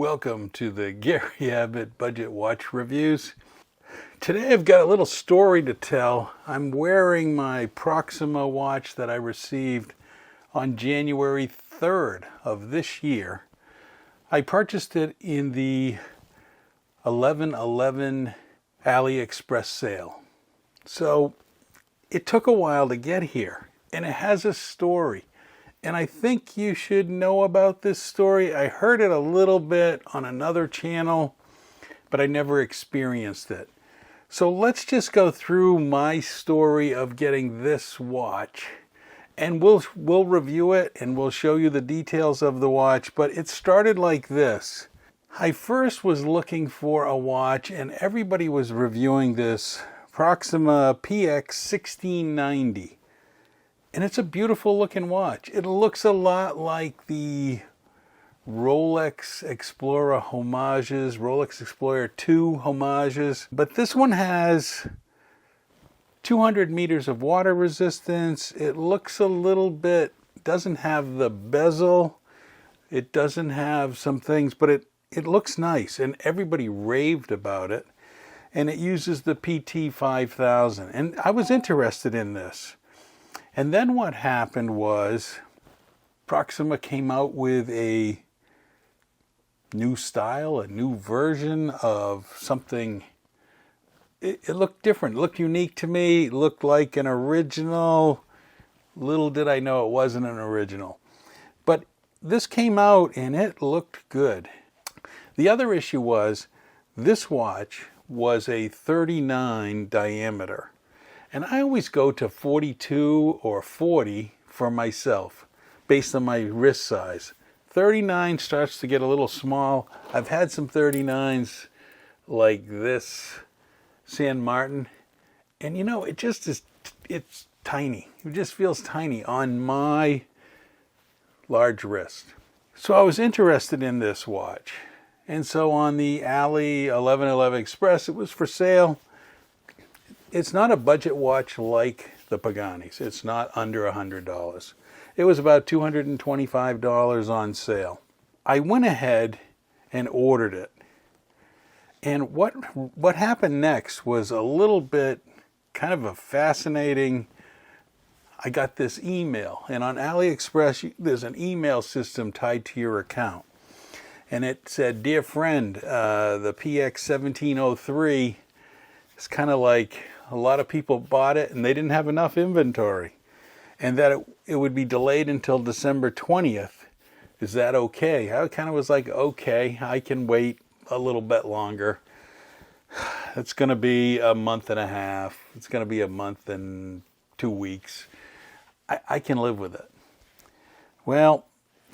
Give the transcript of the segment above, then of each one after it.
Welcome to the Gary Abbott Budget Watch Reviews. Today I've got a little story to tell. I'm wearing my Proxima watch that I received on January 3rd of this year. I purchased it in the 11/11 AliExpress sale. So it took a while to get here, and it has a story. And I think you should know about this story. I heard it a little bit on another channel, but I never experienced it. So let's just go through my story of getting this watch. And we'll review it and we'll show you the details of the watch. But it started like this. I first was looking for a watch and everybody was reviewing this Proxima PX 1690. And it's a beautiful looking watch. It looks a lot like the Rolex Explorer homages, Rolex Explorer 2 homages. But this one has 200 meters of water resistance. It looks a little bit, doesn't have the bezel. It doesn't have some things, but it looks nice. And everybody raved about it. And it uses the PT 5000. And I was interested in this. And then what happened was Proxima came out with a new style, a new version of something. It looked different, it looked unique to me, it looked like an original. Little did I know it wasn't an original. But this came out and it looked good. The other issue was this watch was a 39 diameter. And I always go to 42 or 40 for myself, based on my wrist size. 39 starts to get a little small. I've had some 39s like this San Martin. And you know, it just is, it's tiny. It just feels tiny on my large wrist. So I was interested in this watch. And so on the Ali 1111 Express, it was for sale. It's not a budget watch like the Paganis. It's not under $100. It was about $225 on sale. I went ahead and ordered it. And what happened next was a little bit kind of a fascinating. I got this email. And on AliExpress, there's an email system tied to your account. And it said, "Dear friend, the PX 1703, it's kind of like a lot of people bought it and they didn't have enough inventory, and that it would be delayed until December 20th. Is that okay?" I kind of was like, okay, I can wait a little bit longer. It's going to be a month and a half. It's going to be a month and 2 weeks. I can live with it. Well,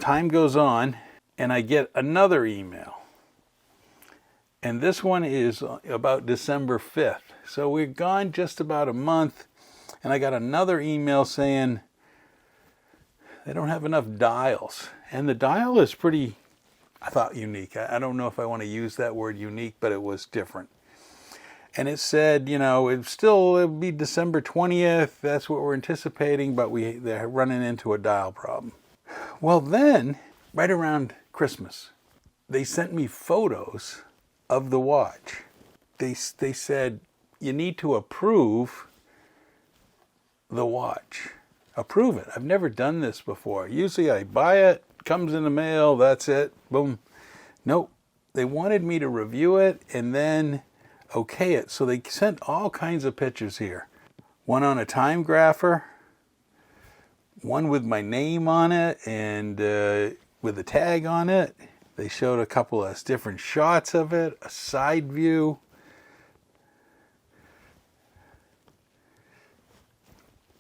time goes on and I get another email. And this one is about December 5th. So we're gone just about a month. And I got another email saying they don't have enough dials. And the dial is pretty, I thought, unique. I don't know if I want to use that word unique, but it was different. And it said, you know, it'll be December 20th. That's what we're anticipating, but they're running into a dial problem. Well, then, right around Christmas, they sent me photos of the watch. They said, you need to approve the watch. Approve it. I've never done this before. Usually I buy it, comes in the mail, that's it, boom. Nope. They wanted me to review it and then okay it. So they sent all kinds of pictures here. One on a time grapher, one with my name on it and with a tag on it. They showed a couple of different shots of it, a side view.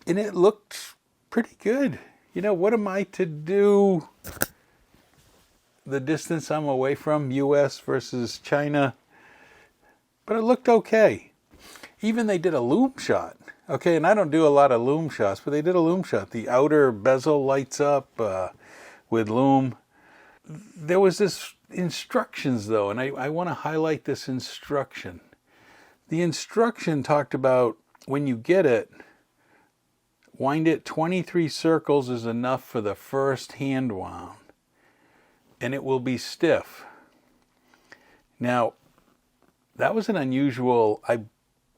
And it looked pretty good. You know, what am I to do? The distance I'm away from, US versus China. But it looked okay. Even they did a loom shot. Okay, and I don't do a lot of loom shots, but they did a loom shot. The outer bezel lights up with loom. There was this instructions though, and I want to highlight this instruction. The instruction talked about when you get it, wind it 23 circles is enough for the first hand wound, and it will be stiff. Now, that was an unusual, I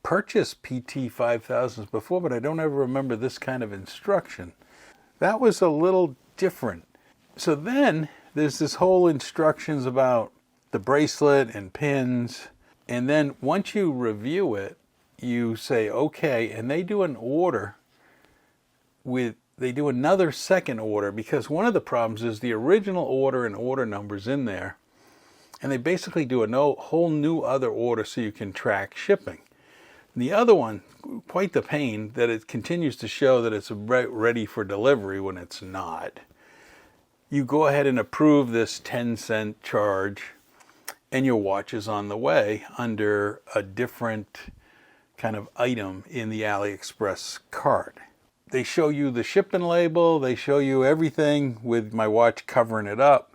purchased PT 5000s before, but I don't ever remember this kind of instruction. That was a little different. So then there's this whole instructions about the bracelet and pins. And then once you review it, you say, okay, and they do an order they do another second order, because one of the problems is the original order and order numbers in there. And they basically do a whole new other order so you can track shipping. And the other one, quite the pain, that it continues to show that it's ready for delivery when it's not. You go ahead and approve this 10-cent charge, and your watch is on the way under a different kind of item in the AliExpress cart. They show you the shipping label, they show you everything with my watch covering it up.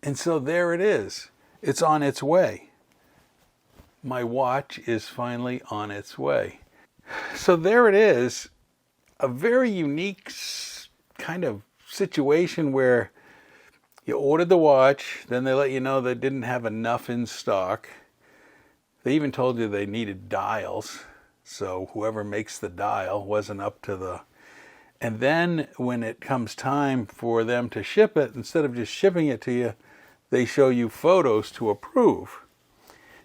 And so there it is. It's on its way. My watch is finally on its way. So there it is. A very unique kind of situation where you ordered the watch, then they let you know they didn't have enough in stock. They even told you they needed dials. So whoever makes the dial wasn't up to the... And then when it comes time for them to ship it, instead of just shipping it to you, they show you photos to approve.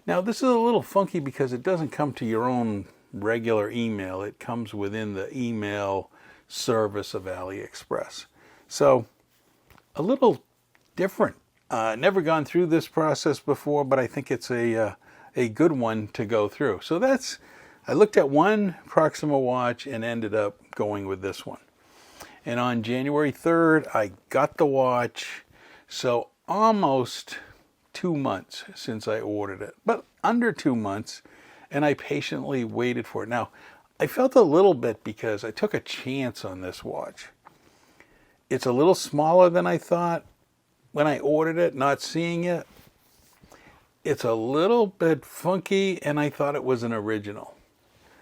Now this is a little funky because it doesn't come to your own regular email. It comes within the email service of AliExpress. So a little different. Never gone through this process before, but I think it's a good one to go through. So I looked at one Proxima watch and ended up going with this one. And on January 3rd, I got the watch. So almost 2 months since I ordered it, but under 2 months, and I patiently waited for it. Now, I felt a little bit because I took a chance on this watch. It's a little smaller than I thought when I ordered it, not seeing it. It's a little bit funky, and I thought it was an original.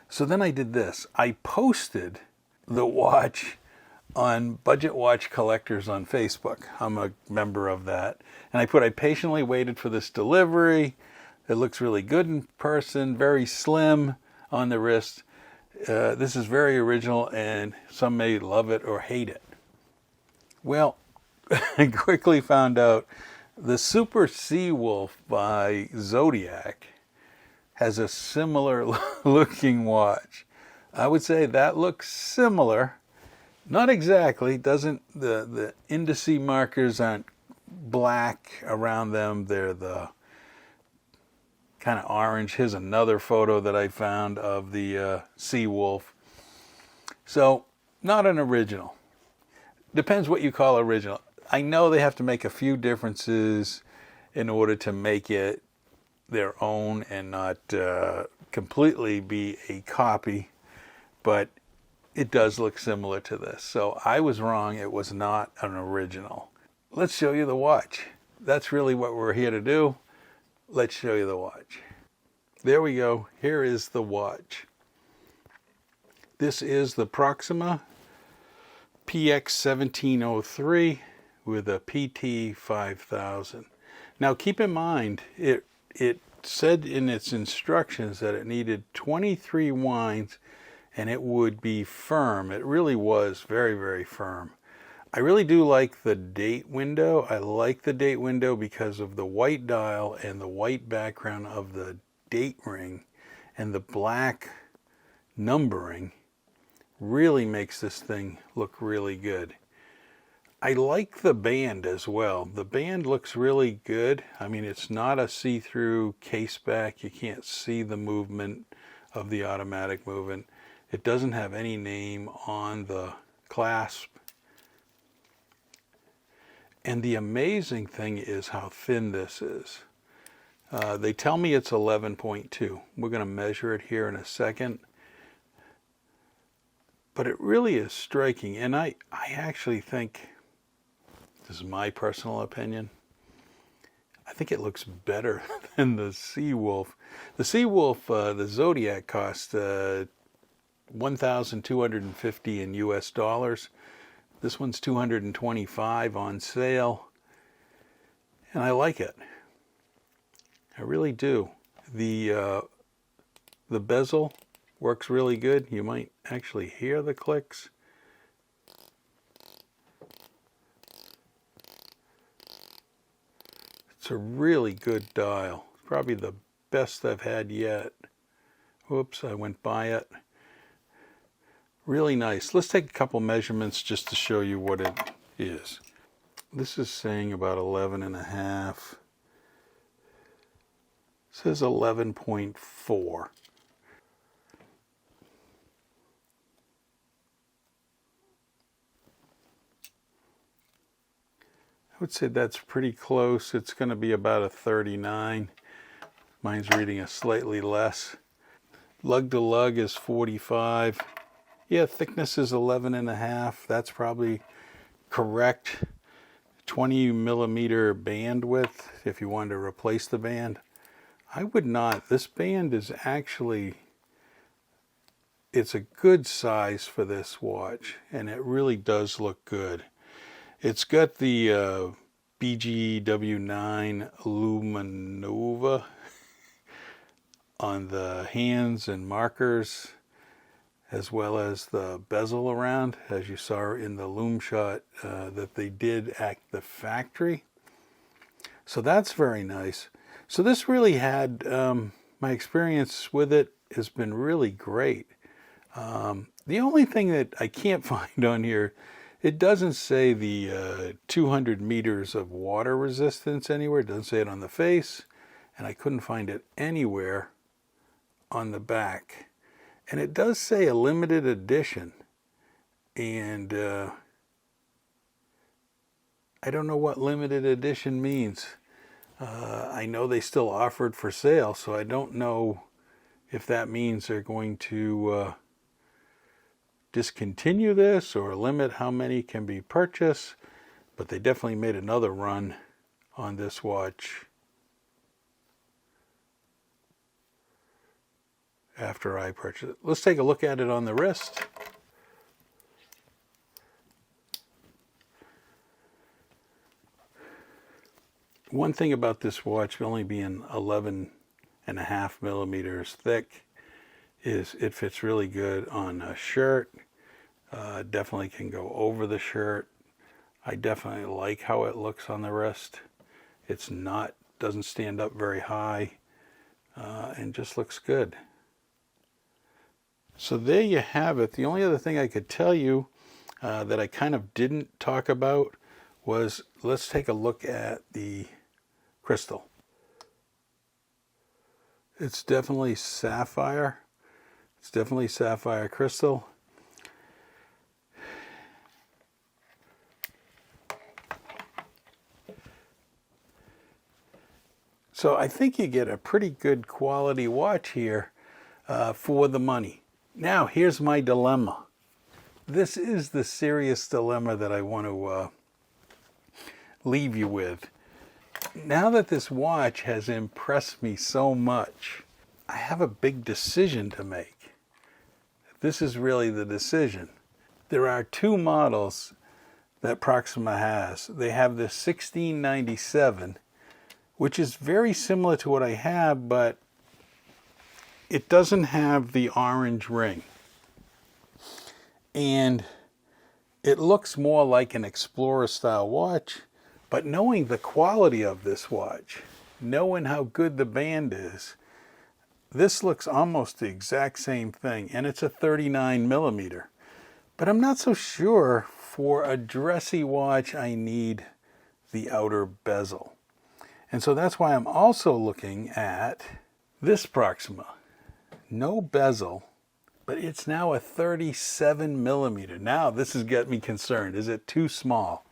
So then I did this. I posted the watch on Budget Watch Collectors on Facebook. I'm a member of that. And I patiently waited for this delivery. It looks really good in person, very slim on the wrist. This is very original, and some may love it or hate it. Well, I quickly found out the Super Seawolf by Zodiac has a similar looking watch. I would say that looks similar. Not exactly. The indice markers aren't black around them. They're the kind of orange. Here's another photo that I found of the Seawolf. So, not an original. Depends what you call original. I know they have to make a few differences in order to make it their own and not completely be a copy, but it does look similar to this. So I was wrong. It was not an original. Let's show you the watch. That's really what we're here to do. Let's show you the watch. There we go. Here is the watch. This is the Proxima PX1703 with a PT 5000. Now keep in mind, it said in its instructions that it needed 23 winds and it would be firm. It really was very, very firm. I really do like the date window. I like the date window because of the white dial and the white background of the date ring, and the black numbering really makes this thing look really good. I like the band as well. The band looks really good. I mean, it's not a see-through case back. You can't see the movement of the automatic movement. It doesn't have any name on the clasp. And the amazing thing is how thin this is. They tell me it's 11.2. We're going to measure it here in a second. But it really is striking. And I actually think, this is my personal opinion, I think it looks better than the Seawolf. The Seawolf, the Zodiac, cost $1,250 in US dollars. This one's $225 on sale, and I like it. I really do. The bezel works really good. You might actually hear the clicks. It's a really good dial. Probably the best I've had yet. Whoops, I went by it. Really nice. Let's take a couple measurements just to show you what it is. This is saying about 11.5. It says 11.4. I would say that's pretty close. It's going to be about a 39. Mine's reading a slightly less. Lug to lug is 45. Yeah, thickness is 11.5. That's probably correct. 20 millimeter bandwidth if you wanted to replace the band. I would not. This band is actually, it's a good size for this watch, and it really does look good. It's got the BGW9 Luminova on the hands and markers, as well as the bezel around, as you saw in the loom shot that they did at the factory. So that's very nice. So this really had, my experience with it has been really great. The only thing that I can't find on here, it doesn't say the 200 meters of water resistance anywhere. It doesn't say it on the face, and I couldn't find it anywhere on the back. And it does say a limited edition, and I don't know what limited edition means. I know they still offer it for sale, so I don't know if that means they're going to discontinue this or limit how many can be purchased, but they definitely made another run on this watch after I purchased it. Let's take a look at it on the wrist. One thing about this watch only being 11.5 millimeters thick is it fits really good on a shirt. Definitely can go over the shirt. I definitely like how it looks on the wrist. It's not, doesn't stand up very high, and just looks good. So there you have it. The only other thing I could tell you that I kind of didn't talk about was, let's take a look at the crystal. It's definitely sapphire. It's definitely sapphire crystal. So I think you get a pretty good quality watch here for the money. Now here's my dilemma. This is the serious dilemma that I want to leave you with. Now that this watch has impressed me so much, I have a big decision to make. This is really the decision. There are two models that Proxima has. They have the 1697, which is very similar to what I have, but it doesn't have the orange ring. And it looks more like an Explorer style watch, but knowing the quality of this watch, knowing how good the band is, this looks almost the exact same thing, and it's a 39 millimeter. But I'm not so sure for a dressy watch I need the outer bezel. And so that's why I'm also looking at this Proxima. No bezel, but it's now a 37 millimeter. Now this has got me concerned. Is it too small?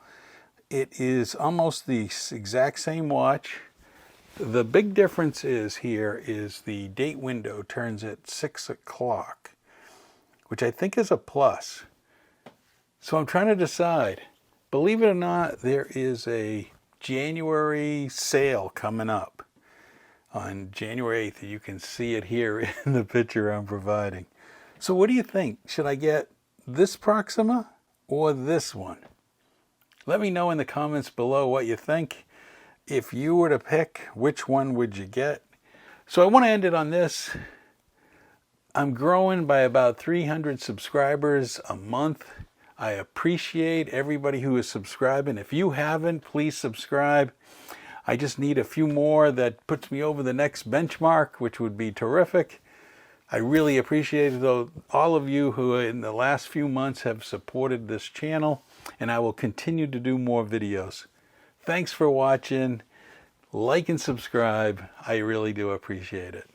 It is almost the exact same watch. The big difference is here is the date window turns at 6 o'clock, which I think is a plus. So I'm trying to decide. Believe it or not, there is a January sale coming up on January 8th. You can see it here in the picture I'm providing. So what do you think? Should I get this Proxima or this one? Let me know in the comments below what you think. if you were to pick, which one would you get? So I want to end it on this. I'm growing by about 300 subscribers a month. I appreciate everybody who is subscribing. If you haven't, please subscribe. I just need a few more that puts me over the next benchmark, which would be terrific. I really appreciate all of you who in the last few months have supported this channel, and I will continue to do more videos. Thanks for watching. Like and subscribe. I really do appreciate it.